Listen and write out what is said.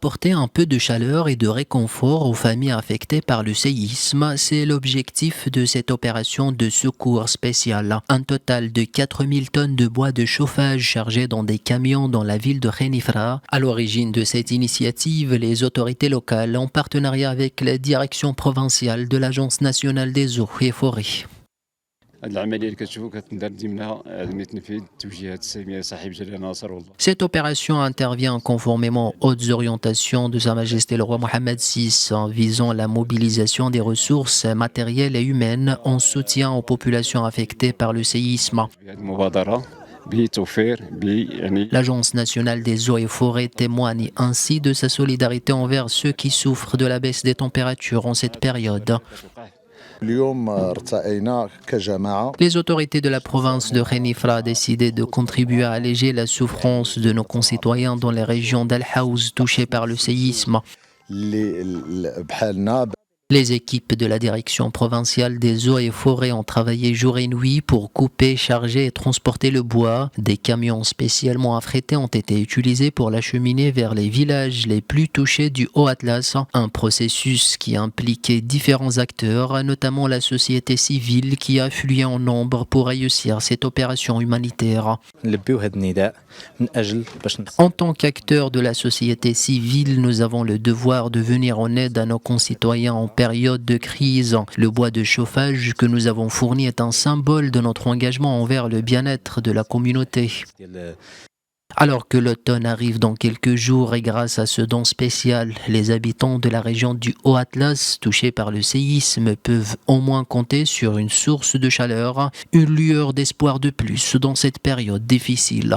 apporter un peu de chaleur et de réconfort aux familles affectées par le séisme. C'est l'objectif de cette opération de secours spécial. Un total de 4000 tonnes de bois de chauffage chargés dans des camions dans la ville de Khénifra. À l'origine de cette initiative, les autorités locales, en partenariat avec la direction provinciale de l'Agence nationale des eaux et forêts. Cette opération intervient conformément aux hautes orientations de Sa Majesté le roi Mohammed VI en visant la mobilisation des ressources matérielles et humaines en soutien aux populations affectées par le séisme. L'Agence nationale des eaux et forêts témoigne ainsi de sa solidarité envers ceux qui souffrent de la baisse des températures en cette période. Les autorités de la province de Khénifra ont décidé de contribuer à alléger la souffrance de nos concitoyens dans les régions d'Al-Haouz touchées par le séisme. Les équipes de la direction provinciale des eaux et forêts ont travaillé jour et nuit pour couper, charger et transporter le bois. Des camions spécialement affrétés ont été utilisés pour l'acheminer vers les villages les plus touchés du Haut-Atlas. Un processus qui impliquait différents acteurs, notamment la société civile qui a afflué en nombre pour réussir cette opération humanitaire. En tant qu'acteurs de la société civile, nous avons le devoir de venir en aide à nos concitoyens en période de crise. Le bois de chauffage que nous avons fourni est un symbole de notre engagement envers le bien-être de la communauté. Alors que l'automne arrive dans quelques jours et grâce à ce don spécial, les habitants de la région du Haut-Atlas touchés par le séisme peuvent au moins compter sur une source de chaleur, une lueur d'espoir de plus dans cette période difficile.